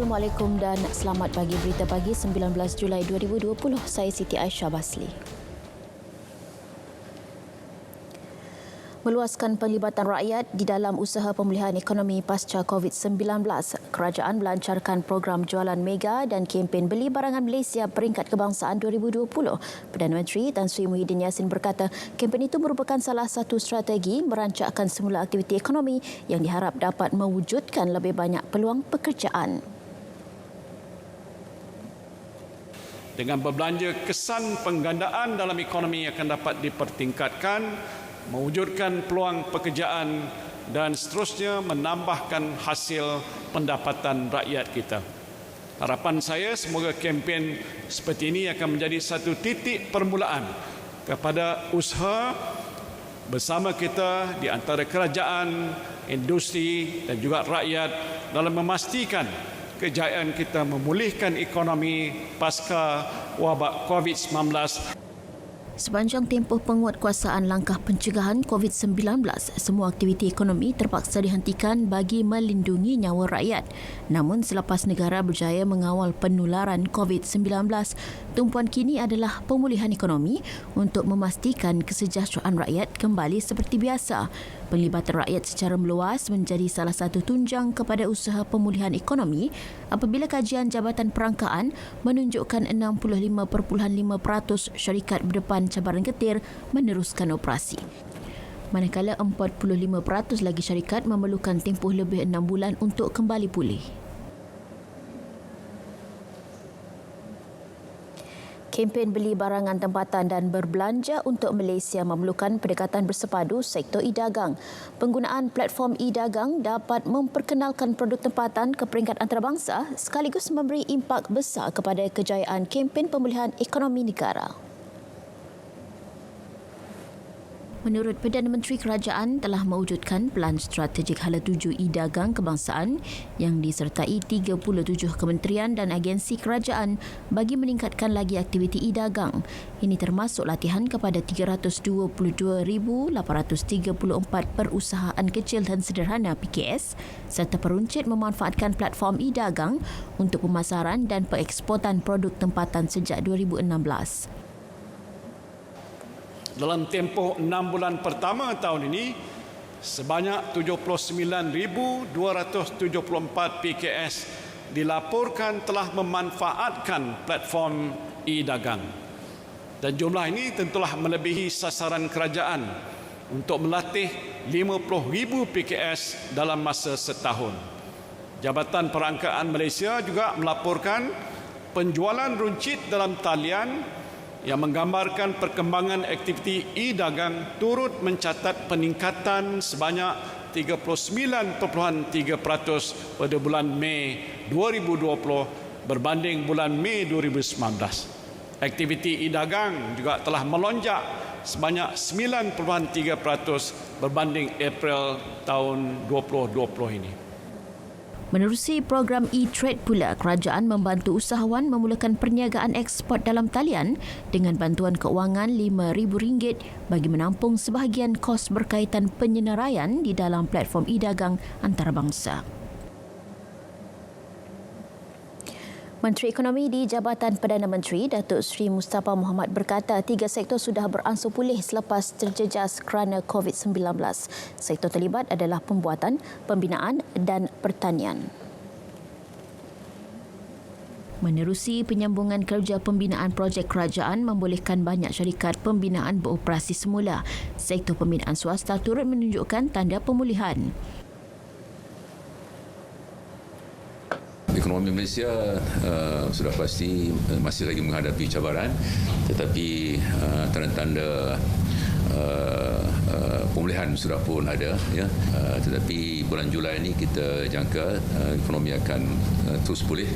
Assalamualaikum dan selamat pagi. Berita pagi 19 Julai 2020. Saya Siti Aisyah Basli. Meluaskan penglibatan rakyat di dalam usaha pemulihan ekonomi pasca COVID-19. Kerajaan melancarkan program jualan mega dan kempen beli barangan Malaysia peringkat kebangsaan 2020. Perdana Menteri Tan Sri Muhyiddin Yassin berkata, kempen itu merupakan salah satu strategi merancangkan semula aktiviti ekonomi yang diharap dapat mewujudkan lebih banyak peluang pekerjaan. Dengan berbelanja, kesan penggandaan dalam ekonomi akan dapat dipertingkatkan, mewujudkan peluang pekerjaan dan seterusnya menambahkan hasil pendapatan rakyat kita. Harapan saya semoga kempen seperti ini akan menjadi satu titik permulaan kepada usaha bersama kita di antara kerajaan, industri dan juga rakyat dalam memastikan kejayaan kita memulihkan ekonomi pasca wabak COVID-19. Sepanjang tempoh penguatkuasaan langkah pencegahan COVID-19, semua aktiviti ekonomi terpaksa dihentikan bagi melindungi nyawa rakyat. Namun selepas negara berjaya mengawal penularan COVID-19, tumpuan kini adalah pemulihan ekonomi untuk memastikan kesejahteraan rakyat kembali seperti biasa. Penglibatan rakyat secara meluas menjadi salah satu tunjang kepada usaha pemulihan ekonomi apabila kajian Jabatan Perangkaan menunjukkan 65.5% syarikat berdepan cabaran getir meneruskan operasi. Manakala 45% lagi syarikat memerlukan tempoh lebih 6 bulan untuk kembali pulih. Kempen beli barangan tempatan dan berbelanja untuk Malaysia memerlukan pendekatan bersepadu sektor e-dagang. Penggunaan platform e-dagang dapat memperkenalkan produk tempatan ke peringkat antarabangsa sekaligus memberi impak besar kepada kejayaan kempen pemulihan ekonomi negara. Menurut Perdana Menteri, kerajaan telah mewujudkan pelan strategik hala tuju e-dagang kebangsaan yang disertai 37 kementerian dan agensi kerajaan bagi meningkatkan lagi aktiviti e-dagang. Ini termasuk latihan kepada 322,834 perusahaan kecil dan sederhana PKS serta peruncit memanfaatkan platform e-dagang untuk pemasaran dan pengeksportan produk tempatan sejak 2016. Dalam tempoh 6 bulan pertama tahun ini, sebanyak 79,274 PKS dilaporkan telah memanfaatkan platform e-dagang. Dan jumlah ini tentulah melebihi sasaran kerajaan untuk melatih 50,000 PKS dalam masa setahun. Jabatan Perangkaan Malaysia juga melaporkan penjualan runcit dalam talian yang menggambarkan perkembangan aktiviti e-dagang turut mencatat peningkatan sebanyak 39.3% pada bulan Mei 2020 berbanding bulan Mei 2019. Aktiviti e-dagang juga telah melonjak sebanyak 9.3% berbanding April tahun 2020 ini. Menerusi program e-trade pula, kerajaan membantu usahawan memulakan perniagaan ekspor dalam talian dengan bantuan keuangan RM5,000 bagi menampung sebahagian kos berkaitan penyenaraian di dalam platform e-dagang antarabangsa. Menteri Ekonomi di Jabatan Perdana Menteri, Datuk Seri Mustafa Mohamad berkata 3 sektor sudah beransur pulih selepas terjejas kerana COVID-19. Sektor terlibat adalah pembuatan, pembinaan dan pertanian. Menerusi penyambungan kerja pembinaan projek kerajaan membolehkan banyak syarikat pembinaan beroperasi semula. Sektor pembinaan swasta turut menunjukkan tanda pemulihan. Ekonomi Malaysia sudah pasti masih lagi menghadapi cabaran, tetapi tanda-tanda pemulihan sudah pun ada, ya. Tetapi bulan Julai ini kita jangka ekonomi akan terus pulih.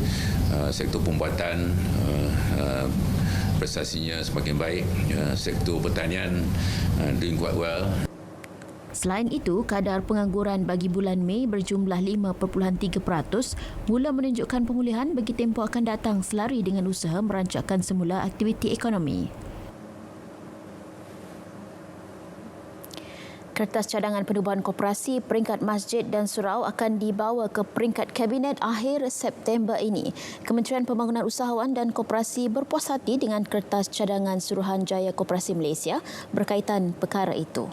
Sektor pembuatan prestasinya semakin baik, ya. Sektor pertanian doing quite well. Selain itu, kadar pengangguran bagi bulan Mei berjumlah 5.3%, mula menunjukkan pemulihan bagi tempoh akan datang selari dengan usaha merancangkan semula aktiviti ekonomi. Kertas cadangan penubuhan koperasi peringkat masjid dan surau akan dibawa ke peringkat Kabinet akhir September ini. Kementerian Pembangunan Usahawan dan Koperasi berpuas hati dengan kertas cadangan Suruhanjaya Koperasi Malaysia berkaitan perkara itu.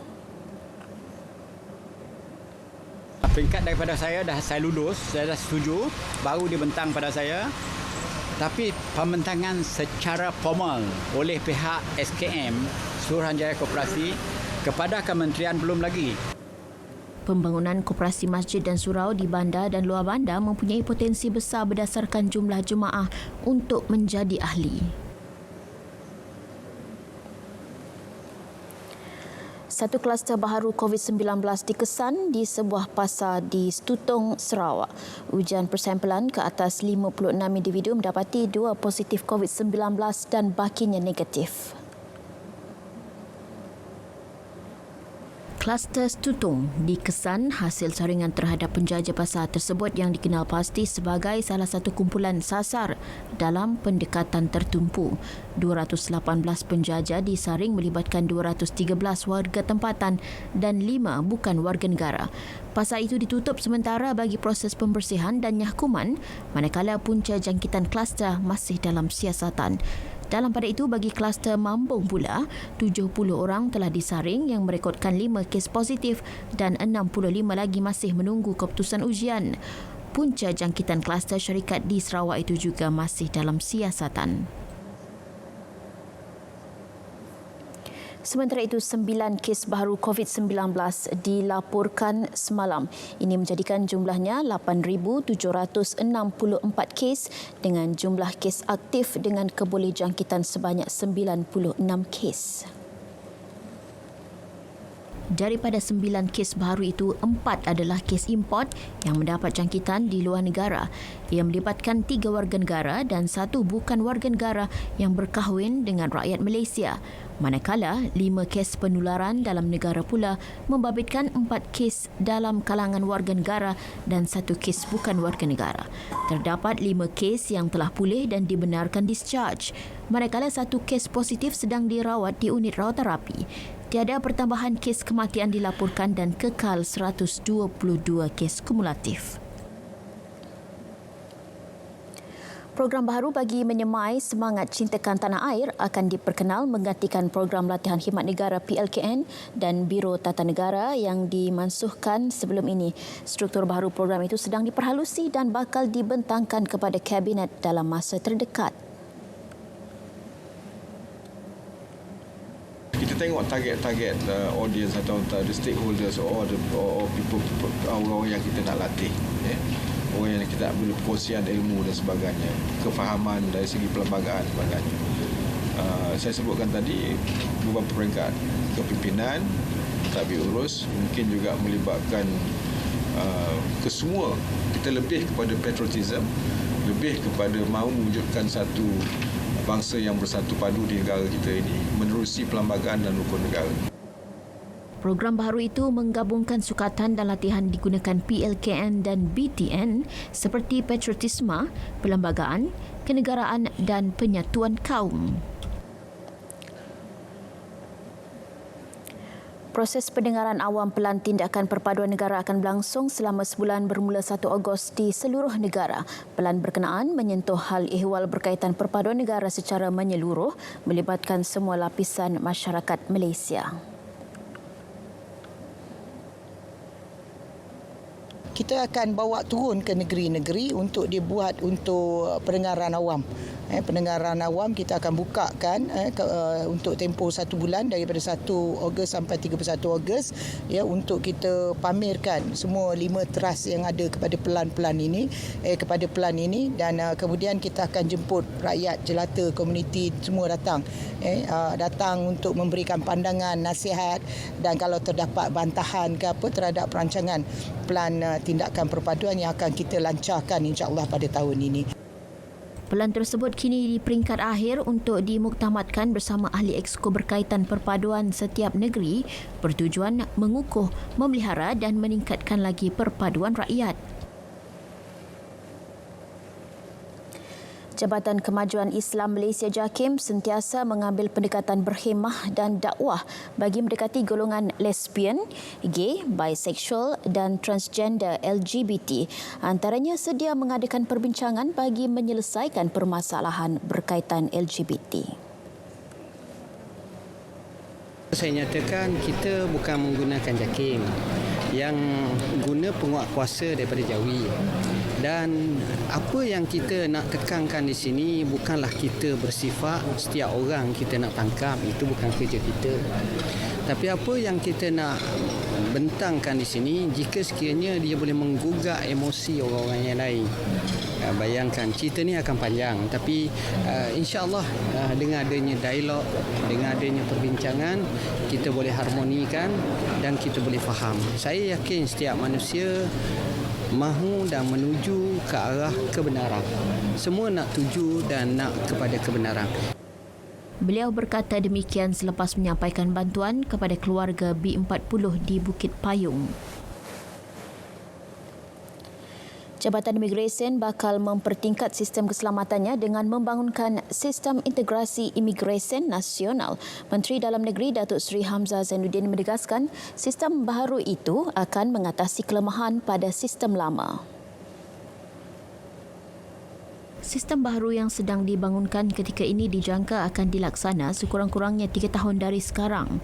Peringkat daripada saya saya lulus, saya dah setuju, baru dibentang pada saya. Tapi pembentangan secara formal oleh pihak SKM, Suruhanjaya Koperasi, kepada kementerian belum lagi. Pembangunan koperasi masjid dan surau di bandar dan luar bandar mempunyai potensi besar berdasarkan jumlah jemaah untuk menjadi ahli. Satu kluster baharu COVID-19 dikesan di sebuah pasar di Stutong, Sarawak. Ujian persampelan ke atas 56 individu mendapati 2 positif COVID-19 dan bakinya negatif. Kluster Stutong dikesan hasil saringan terhadap penjaja pasar tersebut yang dikenal pasti sebagai salah satu kumpulan sasar dalam pendekatan tertumpu. 218 penjaja disaring melibatkan 213 warga tempatan dan 5 bukan warga negara. Pasar itu ditutup sementara bagi proses pembersihan dan nyahkuman manakala punca jangkitan kluster masih dalam siasatan. Dalam pada itu, bagi kluster Mambung pula, 70 orang telah disaring yang merekodkan 5 kes positif dan 65 lagi masih menunggu keputusan ujian. Punca jangkitan kluster syarikat di Sarawak itu juga masih dalam siasatan. Sementara itu, 9 kes baharu COVID-19 dilaporkan semalam. Ini menjadikan jumlahnya 8,764 kes dengan jumlah kes aktif dengan kebolehjangkitan sebanyak 96 kes. Daripada 9 kes baharu itu, 4 adalah kes import yang mendapat jangkitan di luar negara. Ia melibatkan 3 warga negara dan 1 bukan warga negara yang berkahwin dengan rakyat Malaysia. Manakala 5 kes penularan dalam negara pula membabitkan 4 kes dalam kalangan warga negara dan 1 kes bukan warga negara. Terdapat 5 kes yang telah pulih dan dibenarkan discharge. Manakala 1 kes positif sedang dirawat di unit rawatan rapi. Tiada pertambahan kes kematian dilaporkan dan kekal 122 kes kumulatif. Program baharu bagi menyemai semangat cintakan tanah air akan diperkenal menggantikan program latihan khidmat negara PLKN dan Biro Tata Negara yang dimansuhkan sebelum ini. Struktur baharu program itu sedang diperhalusi dan bakal dibentangkan kepada Kabinet dalam masa terdekat. Kita tengok target audience atau the stakeholders or people orang yang kita nak latih, orang yang kita nak beri perkongsian ilmu dan sebagainya, kefahaman dari segi perlembagaan sebagainya. Saya sebutkan tadi beberapa peringkat kepimpinan, tadbir urus, mungkin juga melibatkan kesemua. Kita lebih kepada patriotism, lebih kepada mahu mewujudkan satu bangsa yang bersatu padu di negara kita ini menerusi perlembagaan dan rukun negara. Program baharu itu menggabungkan sukatan dan latihan digunakan PLKN dan BTN seperti patriotisme, perlembagaan, kenegaraan dan penyatuan kaum. Proses pendengaran awam Pelan Tindakan Perpaduan Negara akan berlangsung selama sebulan bermula 1 Ogos di seluruh negara. Pelan berkenaan menyentuh hal ehwal berkaitan perpaduan negara secara menyeluruh melibatkan semua lapisan masyarakat Malaysia. Kita akan bawa turun ke negeri-negeri untuk dibuat untuk pendengaran awam. Pendengaran awam kita akan bukakan untuk tempoh 1 bulan daripada 1 Ogos sampai 31 Ogos untuk kita pamerkan semua 5 trust yang ada kepada pelan-pelan ini dan kemudian kita akan jemput rakyat jelata komuniti semua datang untuk memberikan pandangan, nasihat dan kalau terdapat bantahan ke apa terhadap perancangan pelan tindakan perpaduan yang akan kita lancarkan insya-Allah pada tahun ini. Pelan tersebut kini di peringkat akhir untuk dimuktamadkan bersama ahli exco berkaitan perpaduan setiap negeri bertujuan mengukuh, memelihara dan meningkatkan lagi perpaduan rakyat. Jabatan Kemajuan Islam Malaysia JAKIM sentiasa mengambil pendekatan berhemah dan dakwah bagi mendekati golongan lesbian, gay, bisexual dan transgender LGBT. Antaranya sedia mengadakan perbincangan bagi menyelesaikan permasalahan berkaitan LGBT. Saya nyatakan kita bukan menggunakan JAKIM yang guna penguat kuasa daripada Jawi. Dan apa yang kita nak tekankan di sini bukanlah kita bersifat setiap orang kita nak tangkap, itu bukan kerja kita. Tapi apa yang kita nak bentangkan di sini, jika sekiranya dia boleh menggugah emosi orang-orang yang lain. Bayangkan cerita ni akan panjang, tapi insya-Allah dengan adanya dialog, dengan adanya perbincangan, kita boleh harmonikan dan kita boleh faham. Saya yakin setiap manusia mahu dan menuju ke arah kebenaran. Semua nak tuju dan nak kepada kebenaran. Beliau berkata demikian selepas menyampaikan bantuan kepada keluarga B40 di Bukit Payung. Jabatan Imigresen bakal mempertingkat sistem keselamatannya dengan membangunkan sistem integrasi imigresen nasional. Menteri Dalam Negeri Datuk Seri Hamzah Zainuddin menegaskan sistem baharu itu akan mengatasi kelemahan pada sistem lama. Sistem baharu yang sedang dibangunkan ketika ini dijangka akan dilaksana sekurang-kurangnya 3 tahun dari sekarang.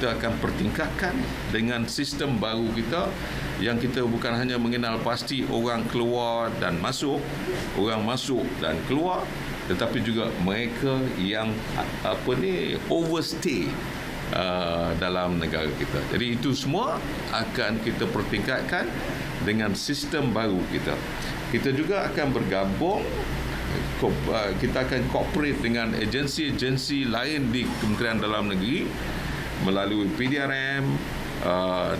Kita akan pertingkatkan dengan sistem baru kita yang kita bukan hanya mengenal pasti orang keluar dan masuk, orang masuk dan keluar, tetapi juga mereka yang overstay dalam negara kita. Jadi itu semua akan kita pertingkatkan dengan sistem baru kita. Kita juga akan bergabung, kita akan cooperate dengan agensi-agensi lain di Kementerian Dalam Negeri melalui PDRM,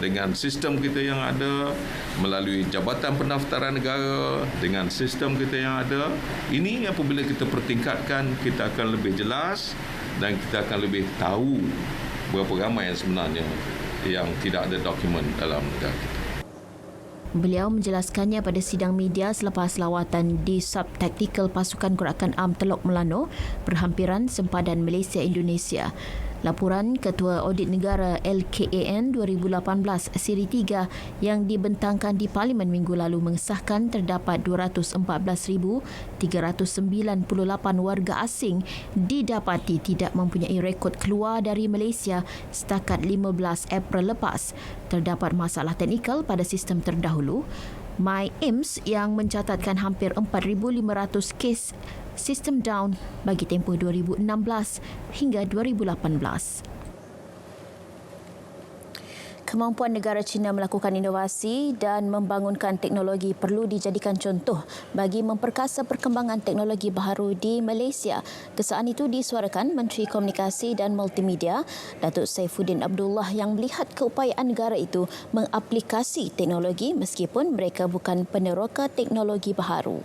dengan sistem kita yang ada, melalui Jabatan Pendaftaran Negara, dengan sistem kita yang ada. Ini apabila kita pertingkatkan, kita akan lebih jelas dan kita akan lebih tahu berapa ramai yang sebenarnya yang tidak ada dokumen dalam negara kita. Beliau menjelaskannya pada sidang media selepas lawatan di Subtaktikal Pasukan Gerakan Am Teluk Melano berhampiran sempadan Malaysia-Indonesia. Laporan Ketua Audit Negara LKAN 2018 Siri 3 yang dibentangkan di Parlimen minggu lalu mengesahkan terdapat 214,398 warga asing didapati tidak mempunyai rekod keluar dari Malaysia setakat 15 April lepas. Terdapat masalah teknikal pada sistem terdahulu, MyIMS yang mencatatkan hampir 4,500 kes sistem down bagi tempoh 2016 hingga 2018. Kemampuan negara China melakukan inovasi dan membangunkan teknologi perlu dijadikan contoh bagi memperkasa perkembangan teknologi baharu di Malaysia. Kesaan itu disuarakan Menteri Komunikasi dan Multimedia Datuk Saifuddin Abdullah yang melihat keupayaan negara itu mengaplikasi teknologi meskipun mereka bukan peneroka teknologi baharu.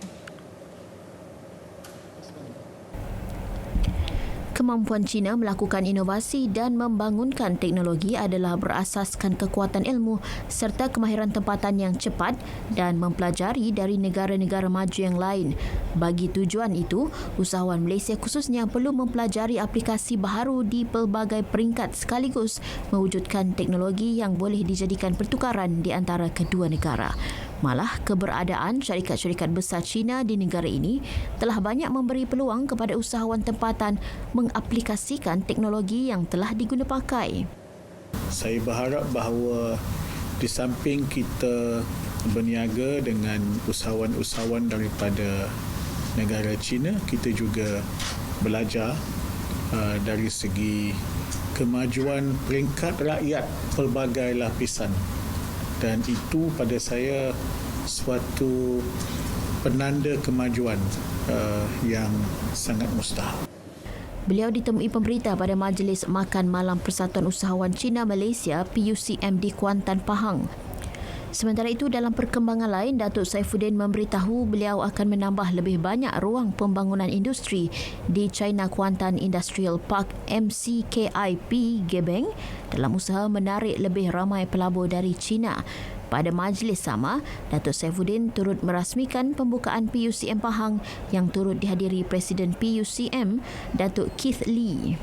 Kemampuan China melakukan inovasi dan membangunkan teknologi adalah berasaskan kekuatan ilmu serta kemahiran tempatan yang cepat dan mempelajari dari negara-negara maju yang lain. Bagi tujuan itu, usahawan Malaysia khususnya perlu mempelajari aplikasi baharu di pelbagai peringkat sekaligus mewujudkan teknologi yang boleh dijadikan pertukaran di antara kedua negara. Malah, keberadaan syarikat-syarikat besar China di negara ini telah banyak memberi peluang kepada usahawan tempatan mengaplikasikan teknologi yang telah diguna pakai. Saya berharap bahawa di samping kita berniaga dengan usahawan-usahawan daripada negara China, kita juga belajar dari segi kemajuan peringkat rakyat pelbagai lapisan. Dan itu pada saya suatu penanda kemajuan yang sangat mustahil. Beliau ditemui pemberita pada Majlis Makan Malam Persatuan Usahawan China Malaysia PUCM di Kuantan, Pahang. Sementara itu, dalam perkembangan lain, Datuk Saifuddin memberitahu beliau akan menambah lebih banyak ruang pembangunan industri di China Kuantan Industrial Park MCKIP Gebeng dalam usaha menarik lebih ramai pelabur dari China. Pada majlis sama, Datuk Saifuddin turut merasmikan pembukaan PUCM Pahang yang turut dihadiri Presiden PUCM, Datuk Keith Lee.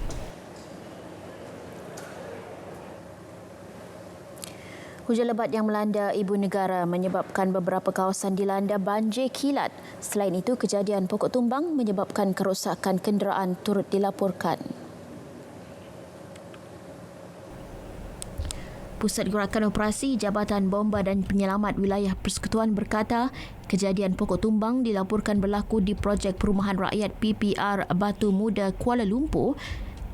Hujan lebat yang melanda ibu negara menyebabkan beberapa kawasan dilanda banjir kilat. Selain itu, kejadian pokok tumbang menyebabkan kerosakan kenderaan turut dilaporkan. Pusat Gerakan Operasi Jabatan Bomba dan Penyelamat Wilayah Persekutuan berkata, kejadian pokok tumbang dilaporkan berlaku di projek perumahan rakyat PPR Batu Muda Kuala Lumpur,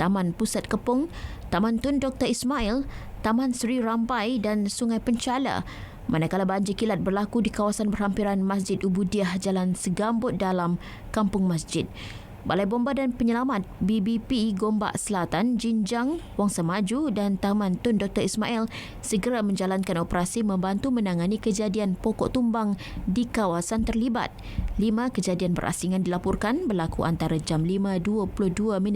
Taman Pusat Kepung, Taman Tun Dr. Ismail, Taman Seri Rampai dan Sungai Penchala. Manakala banjir kilat berlaku di kawasan berhampiran Masjid Ubudiah Jalan Segambut Dalam, Kampung Masjid. Balai Bomba dan Penyelamat BBP Gombak Selatan, Jinjang, Wangsa Maju dan Taman Tun Dr. Ismail segera menjalankan operasi membantu menangani kejadian pokok tumbang di kawasan terlibat. 5 kejadian berasingan dilaporkan berlaku antara jam 5.22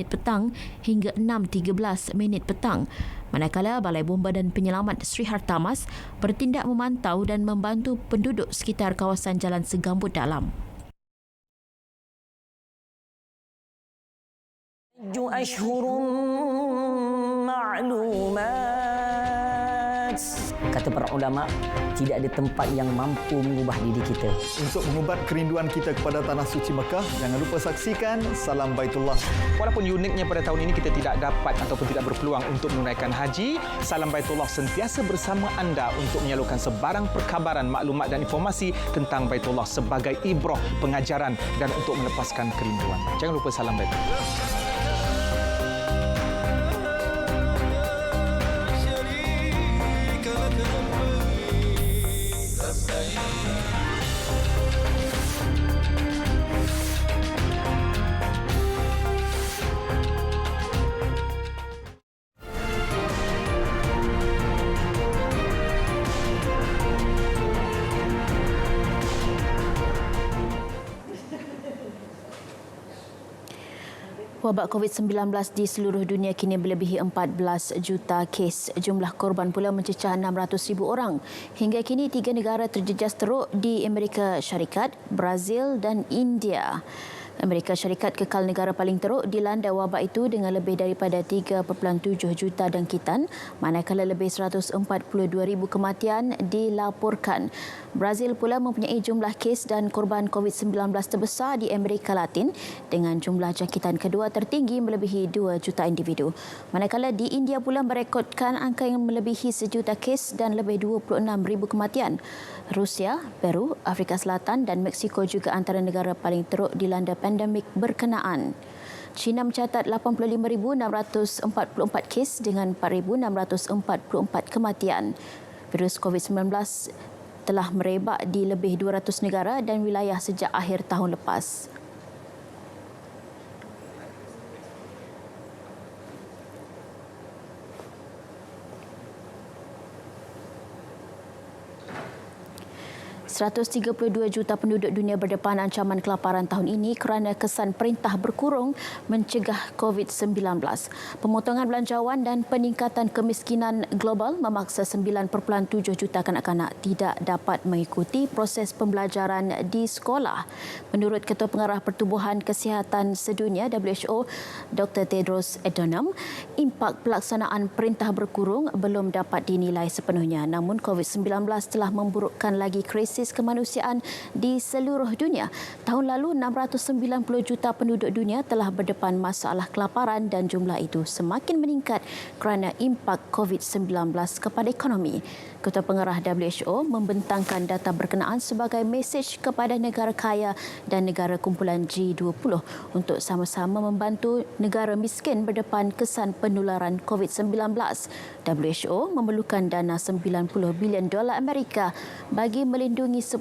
petang hingga 6.13 petang. Manakala Balai Bomba dan Penyelamat Sri Hartamas bertindak memantau dan membantu penduduk sekitar kawasan Jalan Segambut Dalam. أشهر معلومات. Kata para ulama, tidak ada tempat yang mampu mengubah diri kita. Untuk mengubat kerinduan kita kepada Tanah Suci Mekah, jangan lupa saksikan Salam Baitullah. Walaupun uniknya pada tahun ini kita tidak dapat ataupun tidak berpeluang untuk menunaikan haji, Salam Baitullah sentiasa bersama anda untuk menyalurkan sebarang perkabaran, maklumat dan informasi tentang Baitullah sebagai ibrah, pengajaran dan untuk melepaskan kerinduan. Jangan lupa Salam Baitullah. Wabak COVID-19 di seluruh dunia kini melebihi 14 juta kes. Jumlah korban pula mencecah 600,000 orang. Hingga kini 3 negara terjejas teruk di Amerika Syarikat, Brazil dan India. Amerika Syarikat kekal negara paling teruk dilanda wabak itu dengan lebih daripada 3.7 juta jangkitan, manakala lebih 142,000 kematian dilaporkan. Brazil pula mempunyai jumlah kes dan korban COVID-19 terbesar di Amerika Latin dengan jumlah jangkitan kedua tertinggi melebihi 2 juta individu. Manakala di India pula merekodkan angka yang melebihi 1 juta kes dan lebih 26,000 kematian. Rusia, Peru, Afrika Selatan dan Meksiko juga antara negara paling teruk dilanda pandemik berkenaan. China mencatat 85,644 kes dengan 4,644 kematian. Virus COVID-19 telah merebak di lebih 200 negara dan wilayah sejak akhir tahun lepas. ...132 juta penduduk dunia berdepan ancaman kelaparan tahun ini kerana kesan perintah berkurung mencegah COVID-19. Pemotongan belanjawan dan peningkatan kemiskinan global memaksa 9.7 juta kanak-kanak tidak dapat mengikuti proses pembelajaran di sekolah. Menurut Ketua Pengarah Pertubuhan Kesihatan Sedunia WHO, Dr. Tedros Adhanom, impak pelaksanaan perintah berkurung belum dapat dinilai sepenuhnya. Namun COVID-19 telah memburukkan lagi krisis kemanusiaan di seluruh dunia. Tahun lalu 690 juta penduduk dunia telah berdepan masalah kelaparan dan jumlah itu semakin meningkat kerana impak COVID-19 kepada ekonomi. Ketua Pengarah WHO membentangkan data berkenaan sebagai mesej kepada negara kaya dan negara kumpulan G20 untuk sama-sama membantu negara miskin berdepan kesan penularan COVID-19. WHO memerlukan dana $90 bilion Amerika bagi melindungi 10%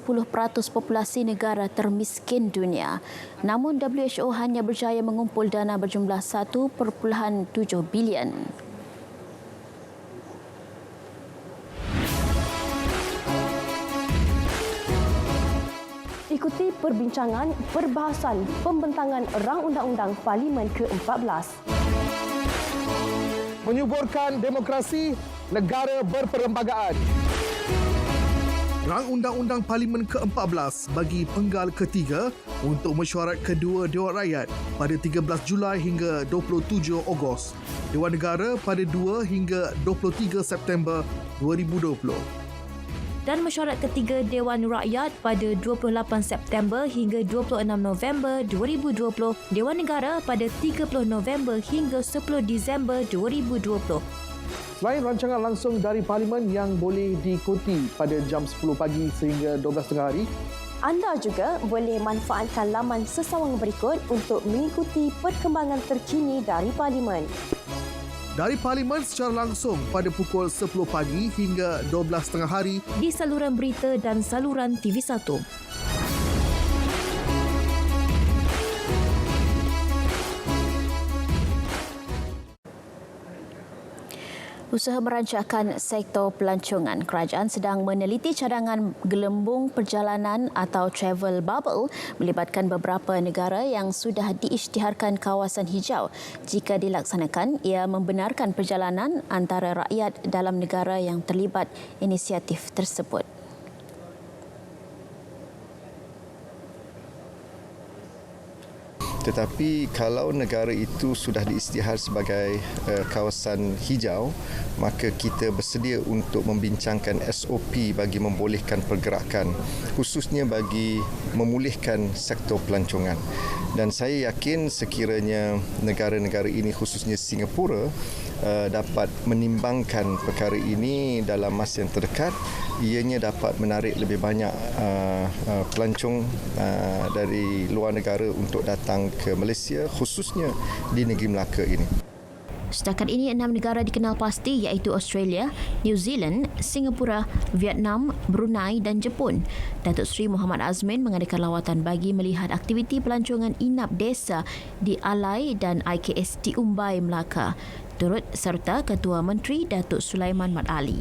populasi negara termiskin dunia. Namun WHO hanya berjaya mengumpul dana berjumlah 1.7 bilion. Ikuti perbincangan perbahasan pembentangan rang undang-undang Parlimen ke-14. Menyuburkan demokrasi negara berperlembagaan. Rang Undang-Undang Parlimen ke-14 bagi penggal ketiga untuk mesyuarat kedua Dewan Rakyat pada 13 Julai hingga 27 Ogos. Dewan Negara pada 2 hingga 23 September 2020. Dan mesyuarat ketiga Dewan Rakyat pada 28 September hingga 26 November 2020, Dewan Negara pada 30 November hingga 10 Disember 2020. Selain rancangan langsung dari Parlimen yang boleh diikuti pada jam 10 pagi sehingga 12 tengah hari, anda juga boleh manfaatkan laman sesawang berikut untuk mengikuti perkembangan terkini dari Parlimen. Dari Parlimen secara langsung pada pukul 10 pagi hingga 12 tengah hari di saluran berita dan saluran TV1. Usaha merancangkan sektor pelancongan, kerajaan sedang meneliti cadangan gelembung perjalanan atau travel bubble melibatkan beberapa negara yang sudah diisytiharkan kawasan hijau. Jika dilaksanakan, ia membenarkan perjalanan antara rakyat dalam negara yang terlibat inisiatif tersebut. Tetapi kalau negara itu sudah diisytihar sebagai kawasan hijau, maka kita bersedia untuk membincangkan SOP bagi membolehkan pergerakan, khususnya bagi memulihkan sektor pelancongan. Dan saya yakin sekiranya negara-negara ini, khususnya Singapura, dapat menimbangkan perkara ini dalam masa yang terdekat, ianya dapat menarik lebih banyak pelancong dari luar negara untuk datang ke Malaysia, khususnya di negeri Melaka ini. Setakat ini 6 negara dikenal pasti iaitu Australia, New Zealand, Singapura, Vietnam, Brunei dan Jepun. Datuk Seri Muhammad Azmin mengadakan lawatan bagi melihat aktiviti pelancongan inap desa di Alai dan IKS di Umbai, Melaka. Turut serta Ketua Menteri Datuk Sulaiman Mat Ali.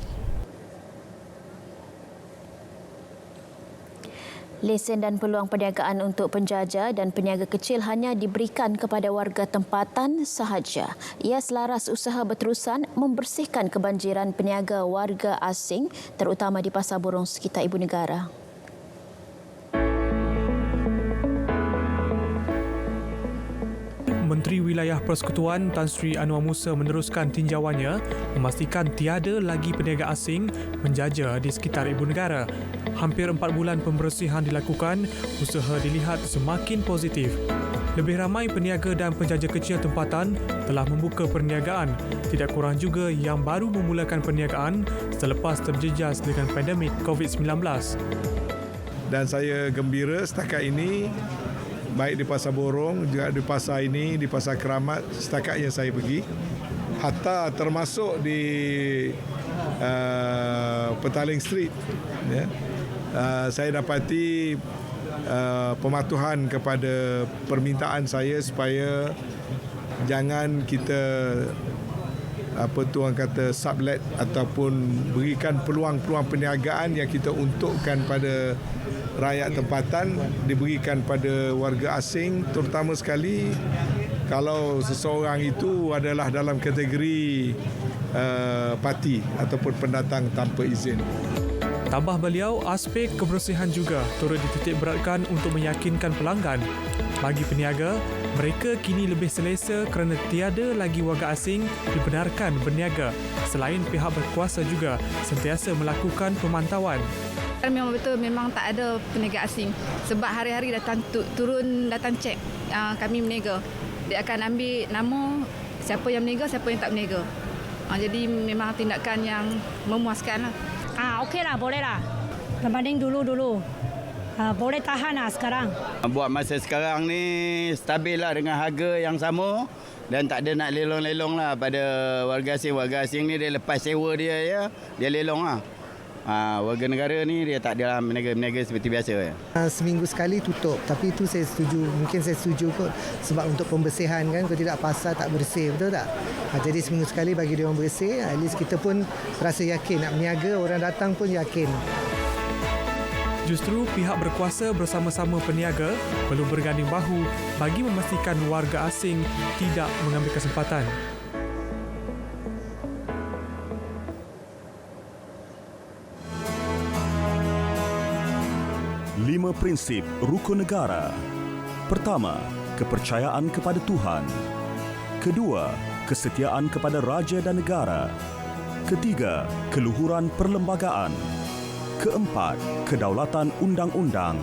Lesen dan peluang perniagaan untuk penjaja dan peniaga kecil hanya diberikan kepada warga tempatan sahaja. Ia selaras usaha berterusan membersihkan kebanjiran peniaga warga asing terutama di Pasar Borong sekitar Ibu Negara. Menteri Wilayah Persekutuan Tan Sri Anwar Musa meneruskan tinjauannya memastikan tiada lagi peniaga asing menjaja di sekitar Ibu Negara. Hampir 4 bulan pembersihan dilakukan, usaha dilihat semakin positif. Lebih ramai peniaga dan penjaja kecil tempatan telah membuka perniagaan, tidak kurang juga yang baru memulakan perniagaan selepas terjejas dengan pandemik COVID-19. Dan saya gembira setakat ini, baik di Pasar Borong, juga di pasar ini, di Pasar Keramat, setakat yang saya pergi, hatta termasuk di Petaling Street, ya, saya dapati pematuhan kepada permintaan saya supaya jangan kita sublet ataupun berikan peluang-peluang perniagaan yang kita untukkan pada rakyat tempatan diberikan pada warga asing, terutama sekali kalau seseorang itu adalah dalam kategori parti ataupun pendatang tanpa izin. Tambah beliau, aspek kebersihan juga turut dititik beratkan untuk meyakinkan pelanggan. Bagi peniaga, mereka kini lebih selesa kerana tiada lagi warga asing dibenarkan berniaga. Selain pihak berkuasa juga sentiasa melakukan pemantauan. Memang betul, memang tak ada peniaga asing. Sebab hari-hari datang datang cek kami berniaga. Dia akan ambil nama siapa yang berniaga, siapa yang tak berniaga. Jadi memang tindakan yang memuaskan lah. Okeylah, bolehlah. Berbanding dulu. Boleh tahan lah sekarang. Buat masa sekarang ni stabil lah dengan harga yang sama dan tak ada nak lelong-lelong lah pada warga asing. Warga asing ni dia lepas sewa dia ya, dia lelong lah. Warga negara ni dia tak ada berniaga seperti biasa ya. Seminggu sekali tutup, tapi itu saya setuju. Mungkin saya setuju kot sebab untuk pembersihan kan, kalau tidak pasar tak bersih, betul tak? Jadi seminggu sekali bagi dia orang bersih, at least kita pun rasa yakin nak berniaga, orang datang pun yakin. Justru pihak berkuasa bersama-sama peniaga perlu berganding bahu bagi memastikan warga asing tidak mengambil kesempatan. 5 prinsip rukun negara. Pertama, kepercayaan kepada Tuhan. Kedua, kesetiaan kepada raja dan negara. Ketiga, keluhuran perlembagaan. Keempat, kedaulatan undang-undang.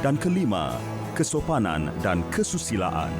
Dan kelima, kesopanan dan kesusilaan.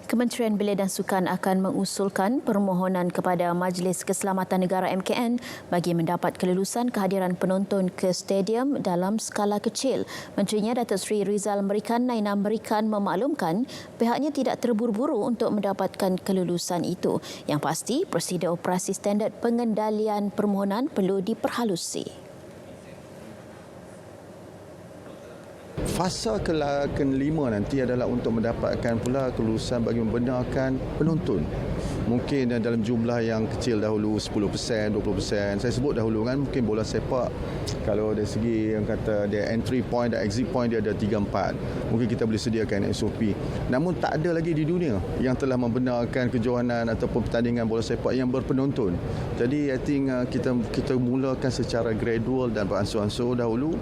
Kementerian Belia dan Sukan akan mengusulkan permohonan kepada Majlis Keselamatan Negara MKN bagi mendapat kelulusan kehadiran penonton ke stadium dalam skala kecil. Menterinya Datuk Seri Rizal Merican Naina Merican memaklumkan pihaknya tidak terburu-buru untuk mendapatkan kelulusan itu. Yang pasti, prosedur operasi standard pengendalian permohonan perlu diperhalusi. Fasa kelima nanti adalah untuk mendapatkan pula kelulusan bagi membenarkan penonton. Mungkin dalam jumlah yang kecil dahulu, 10%, 20%. Saya sebut dahulu kan, mungkin bola sepak kalau dari segi yang kata dia entry point dan exit point dia ada 3-4. Mungkin kita boleh sediakan SOP. Namun tak ada lagi di dunia yang telah membenarkan kejohanan ataupun pertandingan bola sepak yang berpenonton. Jadi I think kita mulakan secara gradual dan beransur-ansur dahulu.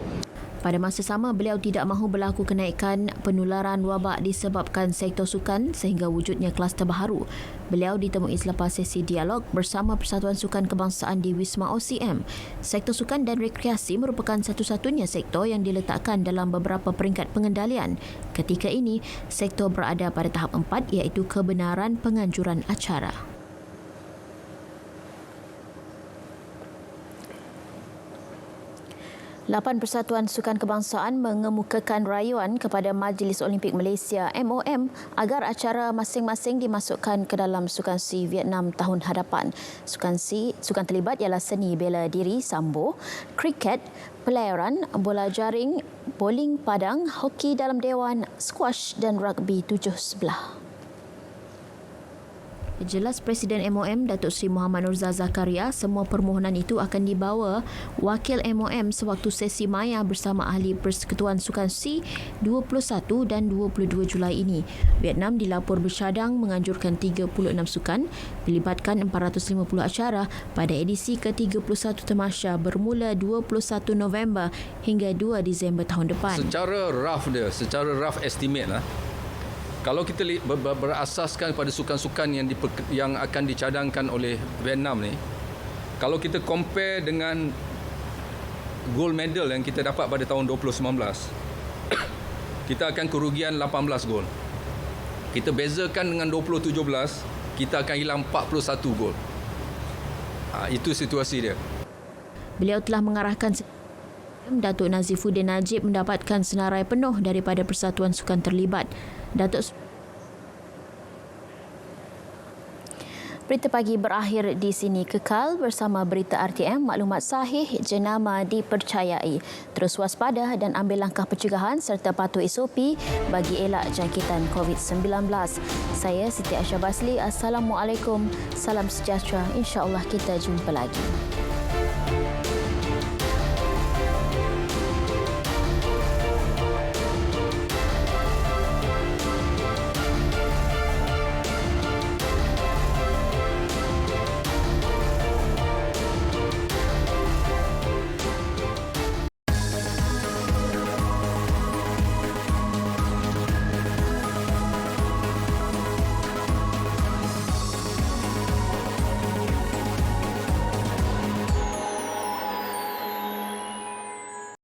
Pada masa sama, beliau tidak mahu berlaku kenaikan penularan wabak disebabkan sektor sukan sehingga wujudnya kluster baharu. Beliau ditemui selepas sesi dialog bersama Persatuan Sukan Kebangsaan di Wisma OCM. Sektor sukan dan rekreasi merupakan satu-satunya sektor yang diletakkan dalam beberapa peringkat pengendalian. Ketika ini, sektor berada pada tahap 4 iaitu kebenaran penganjuran acara. Lapan Persatuan Sukan Kebangsaan mengemukakan rayuan kepada Majlis Olimpik Malaysia MOM agar acara masing-masing dimasukkan ke dalam Sukansi Vietnam tahun hadapan. Sukan terlibat ialah seni bela diri sambo, kriket, pelayaran, bola jaring, bowling padang, hoki dalam dewan, squash dan rugby 7 sebelah. Jelas Presiden MOM Datuk Seri Muhammad Nurza Zakaria, semua permohonan itu akan dibawa wakil MOM sewaktu sesi maya bersama ahli Persekutuan Sukan C 21 dan 22 Julai ini. Vietnam dilapor bercadang menganjurkan 36 sukan, melibatkan 450 acara pada edisi ke-31 Tamasya bermula 21 November hingga 2 Disember tahun depan. Secara rough estimate lah, kalau kita berasaskan pada sukan-sukan yang akan dicadangkan oleh Vietnam ni, kalau kita compare dengan gold medal yang kita dapat pada tahun 2019, kita akan kerugian 18 gol. Kita bezakan dengan 2017, kita akan hilang 41 gol. Itu situasi dia. Beliau telah mengarahkan Datuk Nazifuddin Najib mendapatkan senarai penuh daripada Persatuan Sukan terlibat. Berita pagi berakhir di sini. Kekal bersama Berita RTM, maklumat sahih jenama dipercayai. Terus waspada dan ambil langkah pencegahan serta patuh SOP bagi elak jangkitan COVID-19. Saya Siti Aisyah Basli. Assalamualaikum. Salam sejahtera. InsyaAllah kita jumpa lagi.